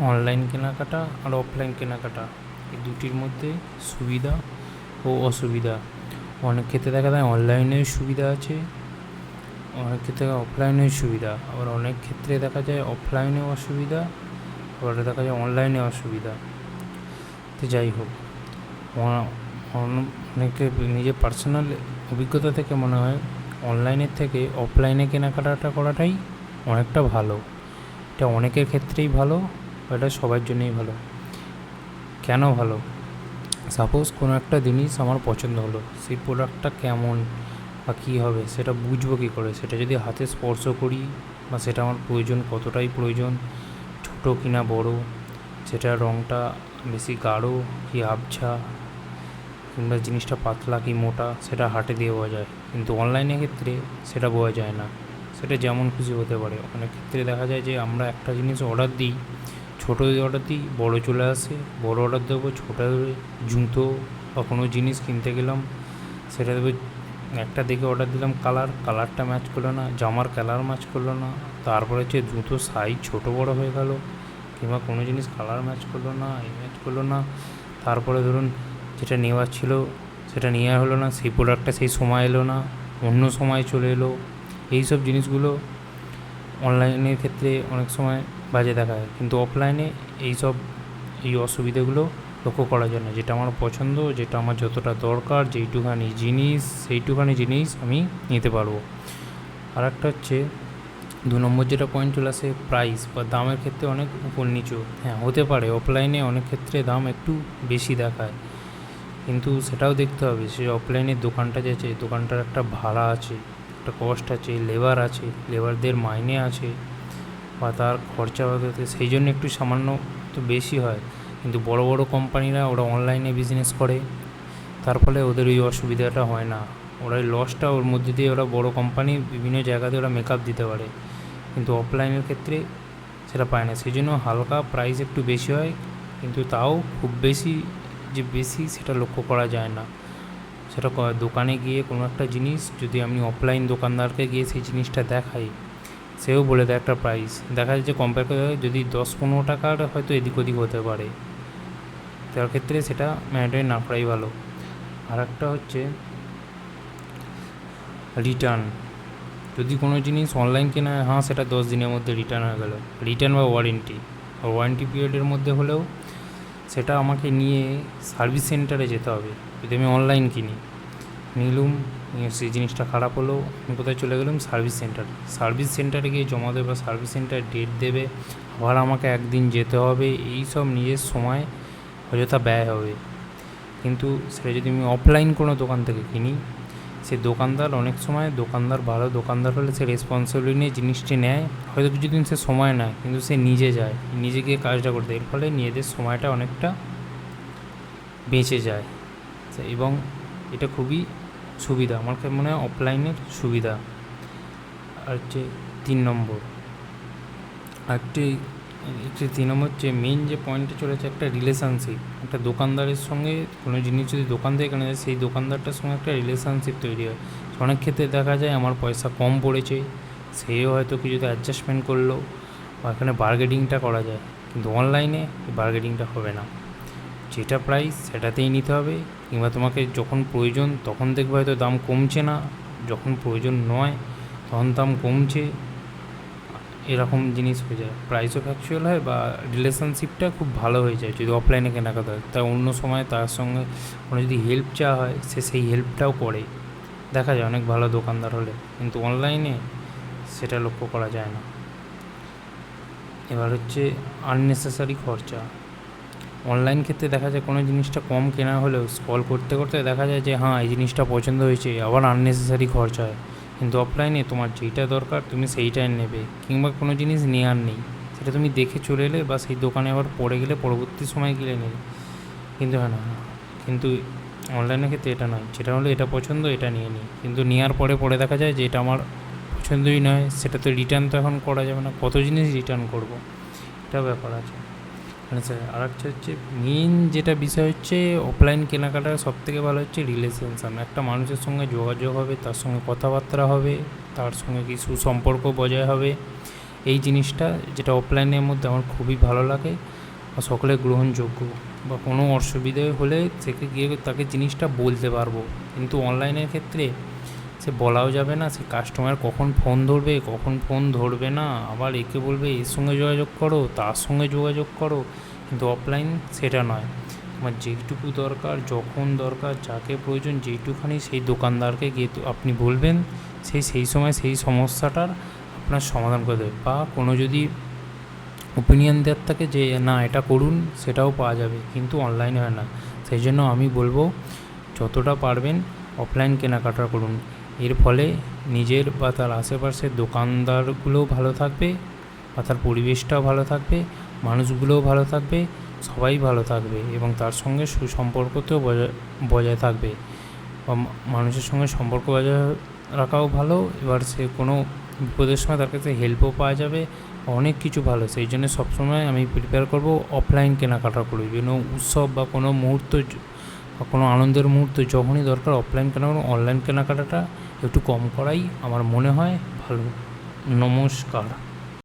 Online কেনাকাটা আর offline কেনাকাটা এই দুটির মধ্যে সুবিধা ও অসুবিধা। অনেক ক্ষেত্রে দেখা যায় অনলাইনের সুবিধা আছে, অনেক ক্ষেত্রে অফলাইনের সুবিধা, আবার অনেক ক্ষেত্রে দেখা যায় অফলাইনেও অসুবিধা, আবার দেখা যায় অনলাইনে অসুবিধা। তো যাই হোক, অনেকে নিজের পার্সোনাল অভিজ্ঞতা থেকে মনে হয় অনলাইনের থেকে অফলাইনে কেনাকাটা করাটাই অনেকটা ভালো। এটা অনেকের ক্ষেত্রেই ভালো, এটা সবার জন্যই ভালো। কেন ভালো? সাপোজ কোনো একটা জিনিস আমার পছন্দ হলো, সেই প্রোডাক্টটা কেমন বা কী হবে সেটা বুঝবো কী করে? সেটা যদি হাতে স্পর্শ করি, বা সেটা আমার প্রয়োজন কতটাই প্রয়োজন, ছোটো কি না বড়, সেটার রঙটা বেশি গাঢ় কি আবছা, কিংবা জিনিসটা পাতলা কি মোটা, সেটা হাতে দিয়ে বোঝা যায়। কিন্তু অনলাইনের ক্ষেত্রে সেটা বোঝা যায় না, সেটা যেমন খুশি হতে পারে। অনেক ক্ষেত্রে দেখা যায় যে আমরা একটা জিনিস অর্ডার দিই, ছোটো অর্ডার দিই, বড়ো চলে আসে, বড়ো অর্ডার দেবো, ছোটো জুতো বা কোনো জিনিস কিনতে গেলাম, সেটা দেবো একটা দেখে অর্ডার দিলাম, কালারটা ম্যাচ করলো না, জামার কালার ম্যাচ করলো না, তারপরে হচ্ছে জুতো সাইজ ছোটো বড়ো হয়ে গেল, কিংবা কোনো জিনিস কালার ম্যাচ করলো না, ম্যাচ করলো না, তারপরে ধরুন যেটা নেওয়ার ছিল সেটা নেওয়া হলো না, সেই প্রোডাক্টটা সেই সময় এলো না, অন্য সময় চলে এলো। এই সব জিনিসগুলো অনলাইনের ক্ষেত্রে অনেক সময় বাজে দেখায়, কিন্তু অফলাইনে এই অসুবিধাগুলো লক্ষ্য করা যায় না। যেটা আমার পছন্দ, যেটা আমার যতটা দরকার, সেইটুখানি জিনিস আমি নিতে পারবো। আর একটা হচ্ছে 2 নম্বর যেটা পয়েন্ট চলে আসে, প্রাইস বা দামের ক্ষেত্রে অনেক উপর নিচু। হ্যাঁ, হতে পারে অফলাইনে অনেক ক্ষেত্রে দাম একটু বেশি দেখায়, কিন্তু সেটাও দেখতে হবে সে অফলাইনের দোকানটা যে আছে, দোকানটার একটা ভাড়া আছে, একটা কস্ট আছে, লেবার আছে, লেবারদের মাইনে আছে, বা তার খরচা বাবদে সেই জন্য একটু সামান্য তো বেশি হয়। কিন্তু বড় বড় কোম্পানিরা ওরা অনলাইনে বিজনেস করে, তার ফলে ওদের ওই অসুবিধাটা হয় না, ওরা ওই লসটা ওর মধ্যে দিয়ে ওরা বড় কোম্পানি বিভিন্ন জায়গাতে ওরা মেকআপ দিতে পারে, কিন্তু অফলাইনের ক্ষেত্রে সেটা পায় না। সেই জন্য হালকা প্রাইস একটু বেশি হয়, কিন্তু তাও খুব বেশি যে বেশি সেটা লক্ষ্য করা যায় না। সেটা দোকানে গিয়ে কোনো একটা জিনিস যদি আমি অফলাইন দোকানদারকে গিয়ে সেই জিনিসটা দেখাই, সেও বলে দেয় একটা প্রাইস, দেখা যায় যে কম্পেয়ার করে যদি 10-15 টাকার হয়তো এদিক ওদিক হতে পারে, তার ক্ষেত্রে সেটা মেনটেন না করাই ভালো। আর একটা হচ্ছে রিটার্ন। যদি কোনো জিনিস অনলাইন কেনা হয়, হ্যাঁ সেটা 10 দিনের মধ্যে রিটার্ন হয়ে গেল, রিটার্ন বা ওয়ারেন্টি পিরিয়ডের মধ্যে হলেও সেটা আমাকে নিয়ে সার্ভিস সেন্টারে যেতে হবে। যদি আমি অনলাইন কিনি, নিলুম, সেই জিনিসটা খারাপ হলো, আমি কোথায় চলে গেলাম? সার্ভিস সেন্টারে গিয়ে জমা দেবে, বা সার্ভিস সেন্টারে ডেট দেবে, আবার আমাকে একদিন যেতে হবে, এই সব নিজের সময় অযথা ব্যয় হবে। কিন্তু সেটা যদি আমি অফলাইন কোনো দোকান থেকে কিনি, সে দোকানদার অনেক সময় ভালো দোকানদার হলে সে রেসপন্সিবিলিটি নিয়ে জিনিসটি নেয়, হয়তো কিছুদিন সে সময় নেয়, কিন্তু সে নিজে যায়, নিজে গিয়ে কাজটা করতে, এর ফলে নিজেদের সময়টা অনেকটা বেঁচে যায়। এবং এটা খুবই সুবিধা, আমার মনে হয় অফলাইনের সুবিধা। আর হচ্ছে 3 নম্বর একটি 3 নম্বর যে মেন যে পয়েন্টে চলেছে, একটা রিলেশনশিপ। একটা দোকানদারের সঙ্গে কোনো জিনিস যদি দোকান থেকে কেনা যায়, সেই দোকানদারটার সঙ্গে একটা রিলেশনশিপ তৈরি হয়। অনেক ক্ষেত্রে দেখা যায় আমার পয়সা কম পড়েছে, সেও হয়তো কিছুতে অ্যাডজাস্টমেন্ট করলো, বা এখানে বার্গেনিংটা করা যায়। কিন্তু অনলাইনে বার্গেনিংটা হবে না, যেটা প্রাইস সেটাতেই নিতে হবে, কিংবা তোমাকে যখন প্রয়োজন তখন দেখবে হয়তো দাম কমছে না, যখন প্রয়োজন নয় তখন দাম কমছে, এরকম জিনিস হয়ে যায়। প্রাইসও ফ্যাকচুয়াল হয়, বা রিলেশনশিপটা খুব ভালো হয়ে যায় যদি অফলাইনে কেনাকাটা হয়। তাই অন্য সময় তার সঙ্গে কোনো যদি হেল্প চাওয়া হয়, সে সেই হেল্পটাও করে, দেখা যায় অনেক ভালো দোকানদার হলে। কিন্তু অনলাইনে সেটা লক্ষ্য করা যায় না। এবার হচ্ছে আননেসেসারি খরচা। অনলাইন ক্ষেত্রে দেখা যায় কোনো জিনিসটা কম কেনা হলেও স্ক্রল করতে করতে দেখা যায় যে হ্যাঁ এই জিনিসটা পছন্দ হয়েছে, আবার আননেসেসারি খরচা হয়। কিন্তু অফলাইনে তোমার যেইটা দরকার তুমি সেইটাই নেবে, কিংবা কোনো জিনিস নেওয়ার নেই সেটা তুমি দেখে চলে এলে, বা সেই দোকানে আবার পড়ে গেলে পরবর্তী সময় গেলে নেবে। কিন্তু হ্যাঁ না, কিন্তু অনলাইনের ক্ষেত্রে এটা নয়, যেটা হলো এটা পছন্দ এটা নিয়ে নিই, কিন্তু নেওয়ার পরে দেখা যায় যে এটা আমার পছন্দই নয়, সেটা তো রিটার্ন তো এখন করা যাবে না, কত জিনিস রিটার্ন করবো, এটা ব্যাপার আছে। স্যার আর একটা হচ্ছে মেন যেটা বিষয় হচ্ছে অফলাইন কেনাকাটার সবথেকে ভালো হচ্ছে রিলেশনশন। একটা মানুষের সঙ্গে যোগাযোগ হবে, তার সঙ্গে কথাবার্তা হবে, তার সঙ্গে কি সুসম্পর্ক বজায় হবে, এই জিনিসটা যেটা অফলাইনের মধ্যে আমার খুবই ভালো লাগে বা সকলের গ্রহণযোগ্য, বা কোনো অসুবিধে হলে সেকে গিয়ে তাকে জিনিসটা বলতে পারবো। কিন্তু অনলাইনের ক্ষেত্রে সে বলাও যাবে না, সে কাস্টমার কখন ফোন ধরবে কখন ফোন ধরবে না, আবার একে বলবে এর সঙ্গে যোগাযোগ করো তার সঙ্গে যোগাযোগ করো। কিন্তু অফলাইন সেটা নয়, তোমার যেইটুকু দরকার যখন দরকার যাকে প্রয়োজন যেইটুখানি সেই দোকানদারকে গিয়ে আপনি বলবেন, সেই সময় সেই সমস্যাটার আপনার সমাধান করে দেবে। বা কোনো যদি ওপিনিয়ন দেওয়ার থাকে যে না এটা করুন, সেটাও পাওয়া যাবে, কিন্তু অনলাইনে হয় না। সেই জন্য আমি বলবো যতটা পারবেন অফলাইন কেনাকাটা করুন। এর ফলে নিজের বা তার আশেপাশের দোকানদারগুলোও ভালো থাকবে, বা তার পরিবেশটাও ভালো থাকবে, মানুষগুলোও ভালো থাকবে, সবাই ভালো থাকবে এবং তার সঙ্গে সুসম্পর্কতেও বজায় থাকবে। বা মানুষের সঙ্গে সম্পর্ক বজায় রাখাও ভালো, এবার সে কোনো বিপদের সময় তার কাছে হেল্পও পাওয়া যাবে, অনেক কিছু ভালো। সেই জন্য সবসময় আমি প্রিপেয়ার করব অফলাইন কেনাকাটা করি। কোনো উৎসব বা কোনো মুহূর্ত বা কোনো আনন্দের মুহূর্ত যখনই দরকার অফলাইন কেনাকাটা, অনলাইন কেনাকাটাটা একটু কম করাই আমার মনে হয় ভালো। নমস্কার।